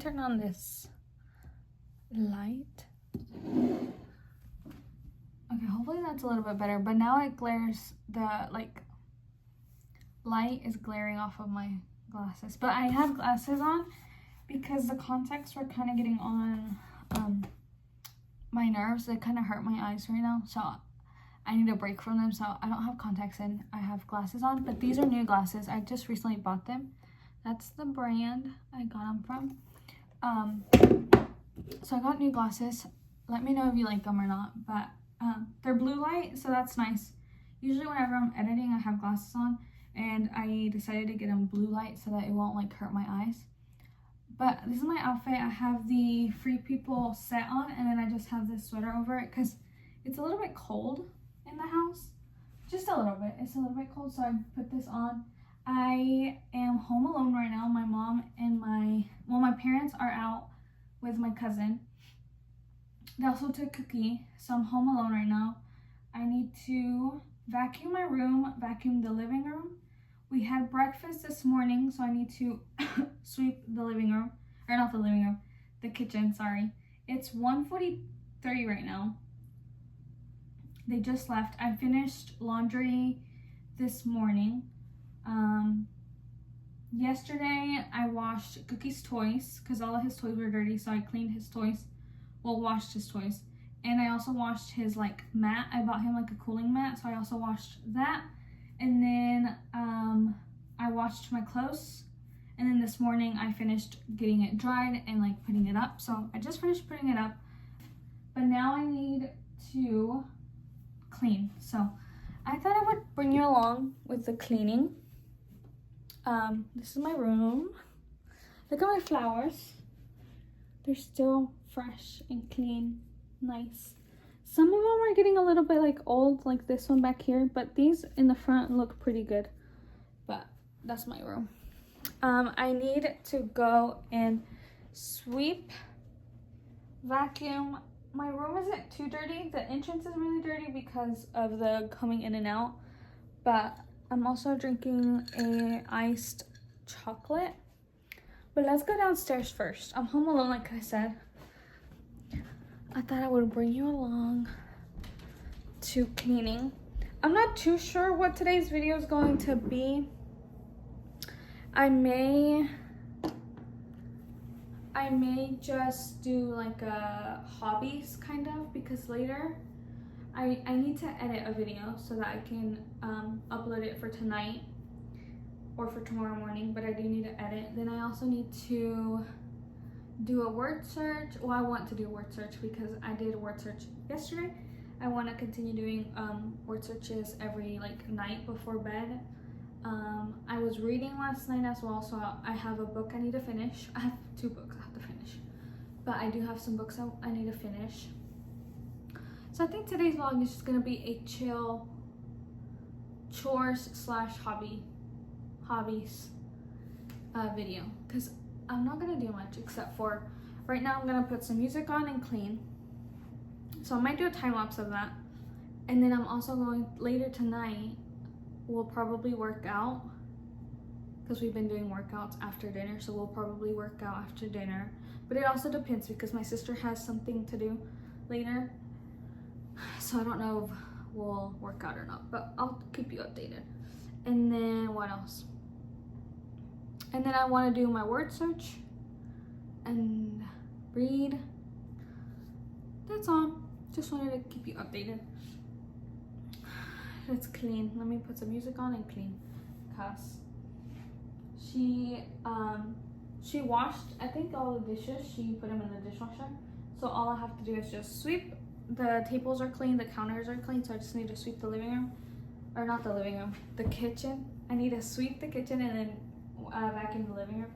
turn on this light. Okay, hopefully that's a little bit better, but now it glares, the like light is glaring off of my glasses. But I have glasses on because the contacts were kind of getting on my nerves. They kind of hurt my eyes right now, so I need a break from them. So I don't have contacts in, I have glasses on, but these are new glasses. I just recently bought them. That's the brand I got them from. So I got new glasses. Let me know if you like them or not, but they're blue light, so that's nice. Usually whenever I'm editing, I have glasses on, and I decided to get them blue light so that it won't like hurt my eyes. But this is my outfit. I have the Free People set on, and then I just have this sweater over it because it's a little bit cold in the house. Just a little bit. It's a little bit cold, so I put this on. I am home alone right now. My mom and my parents are out with my cousin. They also took Cookie, so I'm home alone right now. I need to vacuum my room, vacuum the living room. We had breakfast this morning, so I need to sweep the living room, or not the living room, the kitchen, sorry. It's 1:43 right now. They just left. I finished laundry this morning. Yesterday I washed Cookie's toys because all of his toys were dirty, so I cleaned his toys. Well, washed his toys. And I also washed his like mat. I bought him like a cooling mat, so I also washed that. And then I washed my clothes. And then this morning I finished getting it dried and like putting it up. So I just finished putting it up. But now I need to clean. So I thought I would bring you along with the cleaning. This is my room. Look at my flowers. They're still fresh and clean, nice. Some of them are getting a little bit like old, like this one back here, but these in the front look pretty good. But that's my room. I need to go and sweep, vacuum. My room isn't too dirty. The entrance is really dirty because of the coming in and out, but I'm also drinking a iced chocolate. But let's go downstairs first. I'm home alone, like I said. I thought I would bring you along to cleaning. I'm not too sure what today's video is going to be. I may just do like a hobbies kind of, because later I need to edit a video so that I can upload it for tonight or for tomorrow morning, but I do need to edit. Then I also need to do a word search. Well, I want to do a word search because I did a word search yesterday. I want to continue doing word searches every like night before bed. I was reading last night as well, so I have a book I need to finish. I have 2 books I have to finish, but I do have some books I need to finish. So I think today's vlog is just gonna be a chill chores / hobbies video, because I'm not gonna do much except for right now I'm gonna put some music on and clean. So I might do a time lapse of that, and then I'm also going later tonight. We'll probably work out because we've been doing workouts after dinner, so we'll probably work out after dinner. But it also depends because my sister has something to do later, so I don't know if we'll work out or not, but I'll keep you updated. And then what else? And then I want to do my word search and read. That's all. Just wanted to keep you updated. Let's clean. Let me put some music on and clean. Cause she washed, I think, all the dishes. She put them in the dishwasher. So all I have to do is just sweep. The tables are clean, the counters are clean, so I just need to sweep the living room. Or not the living room, the kitchen. I need to sweep the kitchen and then vacuum the living room.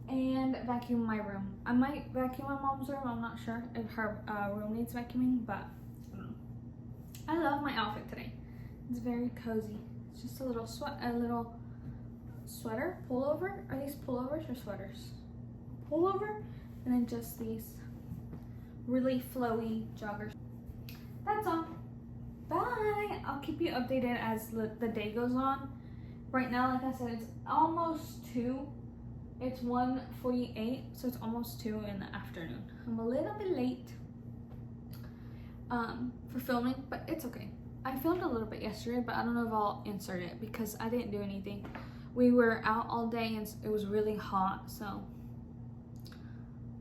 And vacuum my room. I might vacuum my mom's room. I'm not sure if her room needs vacuuming, but I love my outfit today. It's very cozy. It's just a little sweater, pullover. Are these pullovers or sweaters? Pullover, and then just these really flowy joggers. That's all. Bye. I'll keep you updated as the day goes on. Right now, like I said, it's almost 2. It's 1:48, so it's almost 2 in the afternoon. I'm a little bit late for filming, but it's okay. I filmed a little bit yesterday, but I don't know if I'll insert it because I didn't do anything. We were out all day and it was really hot, so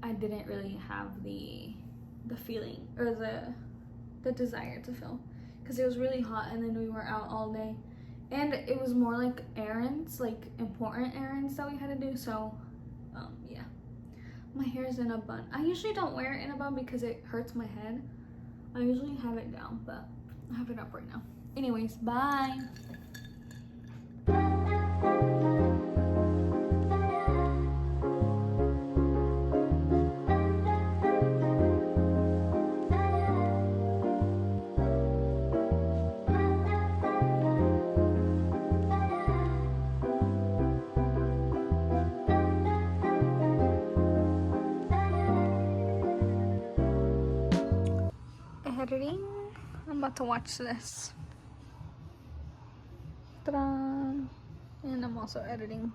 I didn't really have the feeling or the desire to film because it was really hot, and then we were out all day. And it was more like errands, like important errands that we had to do. So, yeah. My hair is in a bun. I usually don't wear it in a bun because it hurts my head. I usually have it down, but I have it up right now. Anyways, bye. Editing. I'm about to watch this. Ta-da! And I'm also editing.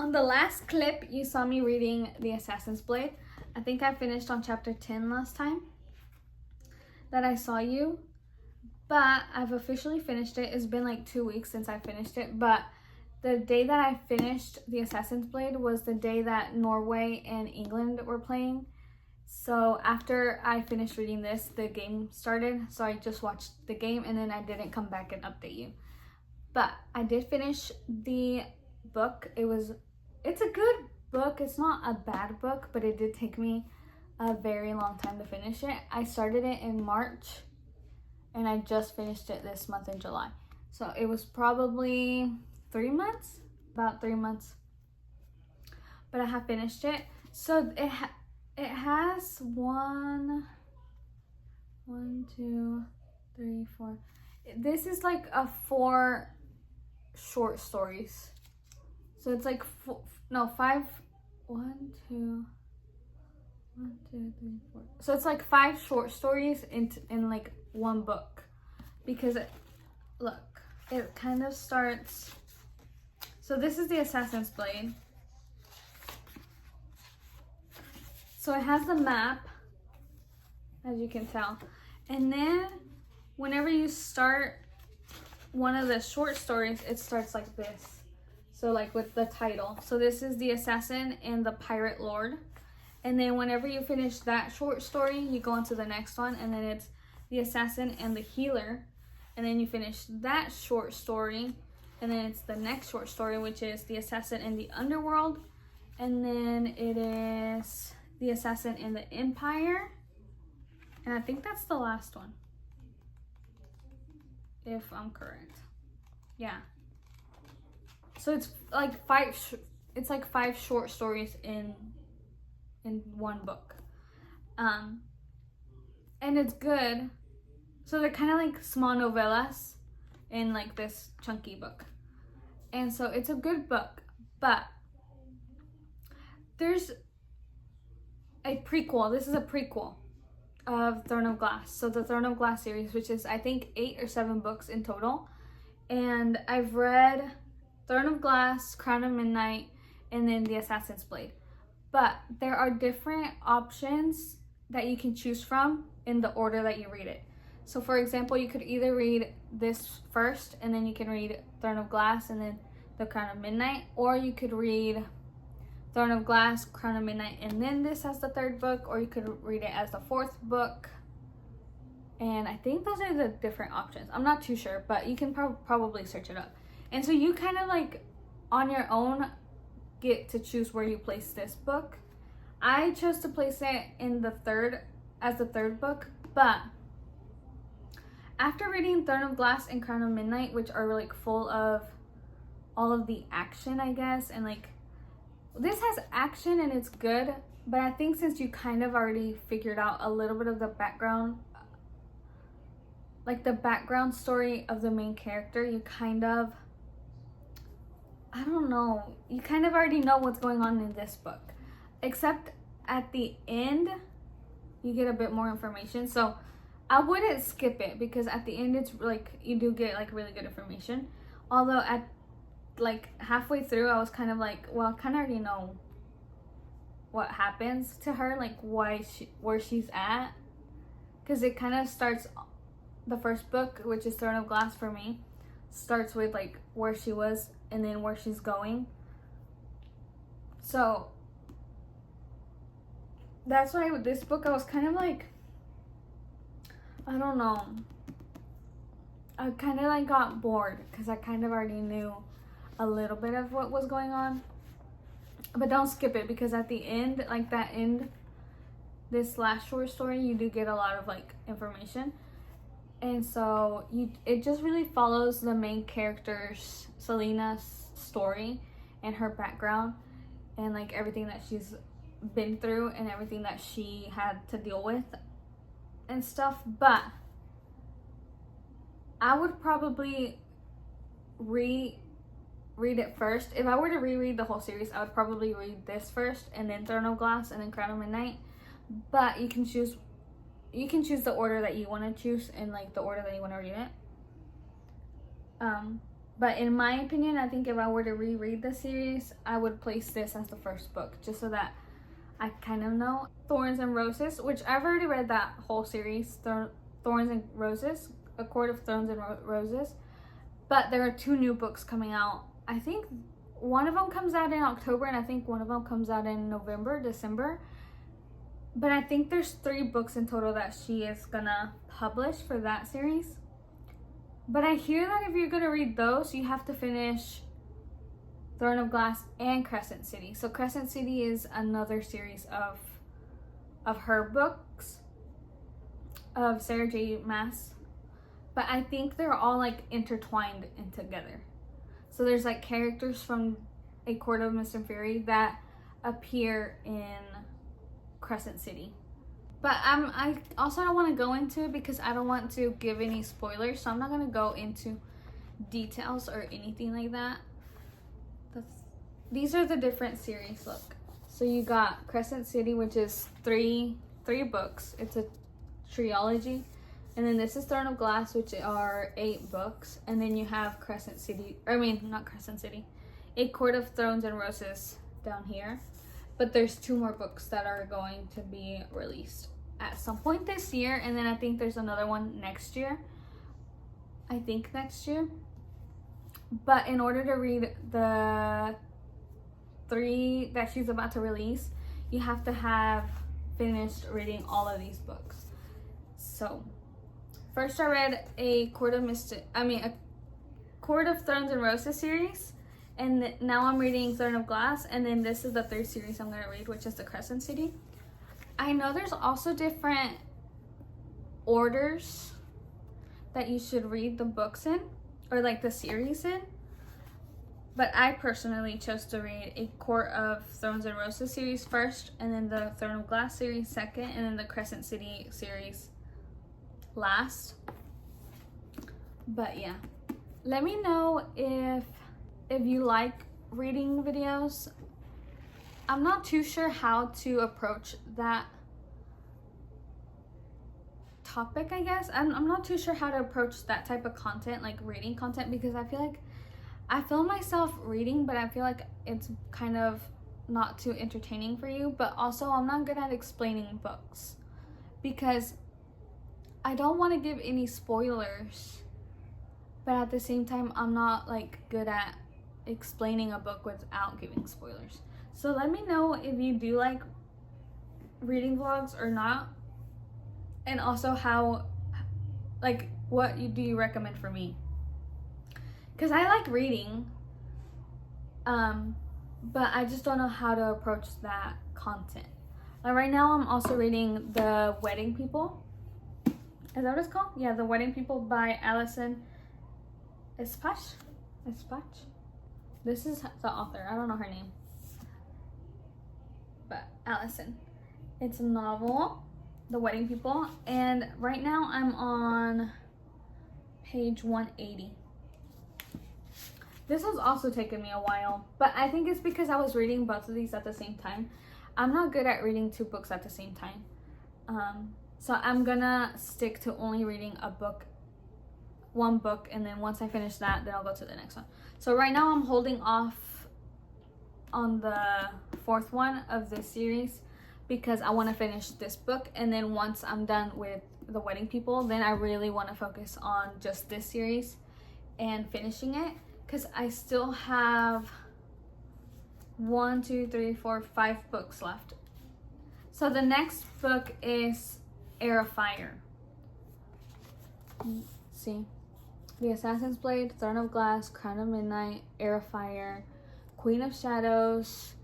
On the last clip, you saw me reading The Assassin's Blade. I think I finished on chapter 10 last time that I saw you, but I've officially finished it. It's been like 2 weeks since I finished it, but the day that I finished The Assassin's Blade was the day that Norway and England were playing. So after I finished reading this, the game started, so I just watched the game and then I didn't come back and update you. But I did finish the book. It's a good book. It's not a bad book, but it did take me a very long time to finish it. I started it in March and I just finished it this month in July. So it was probably 3 months, about 3 months. But I have finished it. So it has one, two, three, four. This is like a 4 short stories. So it's like 5. 1, 2, 3, 4. So it's like 5 short stories in like one book, because look, it kind of starts. So this is the Assassin's Blade. So it has the map, as you can tell, and then whenever you start one of the short stories, it starts like this. So like with the title. So this is the Assassin and the Pirate Lord. And then whenever you finish that short story, you go on to the next one, and then it's the Assassin and the Healer. And then you finish that short story, and then it's the next short story, which is the Assassin and the Underworld. And then it is the Assassin and the Empire. And I think that's the last one, if I'm correct. Yeah. So it's like 5 short stories in one book. And it's good. So they're kind of like small novellas in like this chunky book. And so it's a good book, but there's a prequel. This is a prequel of Throne of Glass. So the Throne of Glass series, which is I think 8 or 7 books in total. And I've read Throne of Glass, Crown of Midnight, and then The Assassin's Blade. But there are different options that you can choose from in the order that you read it. So for example, you could either read this first, and then you can read Throne of Glass and then The Crown of Midnight, or you could read Throne of Glass, Crown of Midnight, and then this as the 3rd book, or you could read it as the 4th book. And I think those are the different options. I'm not too sure, but you can probably search it up. And so you kind of like on your own get to choose where you place this book. I chose to place it in the 3rd as the 3rd book, but after reading Throne of Glass and Crown of Midnight, which are like full of all of the action, I guess, and like this has action and it's good, but I think since you kind of already figured out a little bit of the background, like the background story of the main character, you kind of, I don't know, you kind of already know what's going on in this book, except at the end you get a bit more information. So I wouldn't skip it, because at the end it's like you do get like really good information, although at like halfway through I was kind of like, well, I kind of already know what happens to her, like where she's at, because it kind of starts, the first book, which is Throne of Glass for me, starts with like where she was and then where she's going. So that's why with this book I was kind of like, I don't know, I kind of like got bored because I kind of already knew a little bit of what was going on. But don't skip it, because at the end, like that end, this last short story, you do get a lot of like information. And so it just really follows the main character's, Selena's story and her background and like everything that she's been through and everything that she had to deal with and stuff. But I would probably reread it first. If I were to reread the whole series, I would probably read this first and then Throne of Glass and then Crown of Midnight. But you can choose the order that you want to choose and like the order that you want to read it. But in my opinion, I think if I were to reread the series, I would place this as the first book, just so that I kind of know. Thorns and Roses, which I've already read that whole series, Thorns and Roses, A Court of Thorns and Roses. But there are 2 new books coming out. I think one of them comes out in October, and I think one of them comes out in November, December. But I think there's 3 books in total that she is gonna publish for that series. But I hear that if you're gonna read those, you have to finish Throne of Glass and Crescent City. So Crescent City is another series of her books, of Sarah J. Maas. But I think they're all like intertwined and together. So there's like characters from A Court of Mist and Fury that appear in Crescent City. But I also don't want to go into it because I don't want to give any spoilers, so I'm not going to go into details or anything like that. These are the different series. Look, so you got Crescent City, which is three books. It's a trilogy. And then this is Throne of Glass, which are 8 books. And then you have Crescent City, not Crescent City, A Court of Thorns and Roses down here. But there's 2 more books that are going to be released at some point this year. And then I think there's another one next year. I think next year. But in order to read the 3 that she's about to release, you have to have finished reading all of these books. So first I read A Court of Thorns and Roses series. And now I'm reading Throne of Glass, and then this is the 3rd series I'm going to read, which is the Crescent City. I know there's also different orders that you should read the books in, or like the series in. But I personally chose to read A Court of Thorns and Roses series first, and then the Throne of Glass series second, and then the Crescent City series last. But yeah, let me know if you like reading videos. I'm not too sure how to approach that topic, I guess. I'm not too sure how to approach that type of content, like reading content, because I feel like I film myself reading, but I feel like it's kind of not too entertaining for you. But also I'm not good at explaining books because I don't want to give any spoilers, but at the same time I'm not like good at explaining a book without giving spoilers. So let me know if you do like reading vlogs or not, and also how, like, what do you recommend for me, because I like reading, but I just don't know how to approach that content. Like right now I'm also reading The Wedding People, Is that what it's called? Yeah, The Wedding People by Alison Espach. This is the author. I don't know her name. But Allison. It's a novel, The Wedding People. And right now I'm on page 180. This has also taken me a while, but I think it's because I was reading both of these at the same time. I'm not good at reading 2 books at the same time. So I'm gonna stick to only reading one book, and then once I finish that, then I'll go to the next one. So right now I'm holding off on the 4th one of this series because I want to finish this book, and then once I'm done with The Wedding People, then I really want to focus on just this series and finishing it, because I still have 1, 2, 3, 4, 5 books left. So the next book is Heir of Fire. See, The Assassin's Blade, Throne of Glass, Crown of Midnight, Heir of Fire, Queen of Shadows,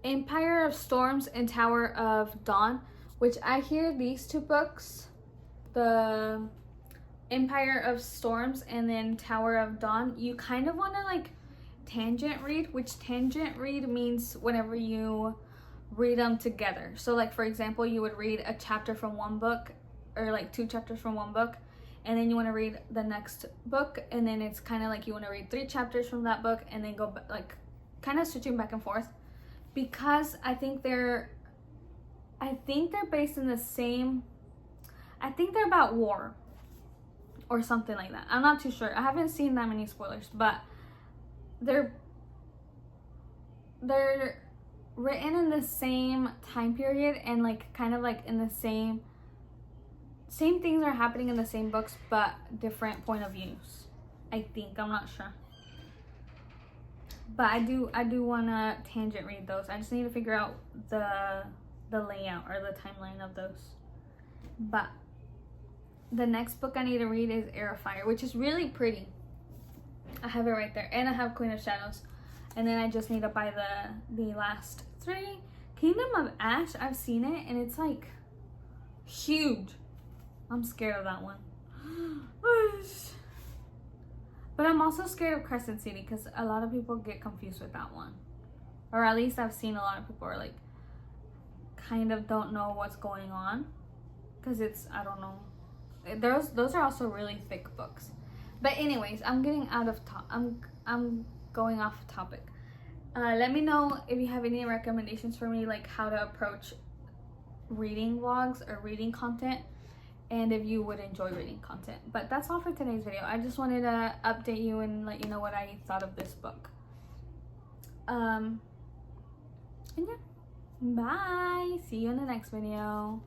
Empire of Storms, and Tower of Dawn, which I hear these 2 books, the Empire of Storms and then Tower of Dawn, you kind of want to like tangent read, which tangent read means whenever you read them together. So like, for example, you would read a chapter from one book, or like 2 chapters from one book, and then you want to read the next book, and then it's kind of like you want to read 3 chapters from that book and then go like kind of switching back and forth, because I think they're based in the same, I think they're about war or something like that. I'm not too sure. I haven't seen that many spoilers, but they're written in the same time period, and like kind of like in the same things are happening in the same books, but different point of views. I think, I'm not sure. But I do want to tangent read those. I just need to figure out the layout or the timeline of those. But the next book I need to read is Heir of Fire, which is really pretty. I have it right there. And I have Queen of Shadows. And then I just need to buy the last 3. Kingdom of Ash, I've seen it, and it's like huge. I'm scared of that one. But I'm also scared of Crescent City, because a lot of people get confused with that one. Or at least I've seen a lot of people are like, kind of don't know what's going on. Because it's, I don't know. Those are also really thick books. But anyways, I'm getting out of I'm going off topic. Let me know if you have any recommendations for me, like how to approach reading vlogs or reading content, and if you would enjoy reading content. But that's all for today's video. I just wanted to update you and let you know what I thought of this book. And yeah, bye. See you in the next video.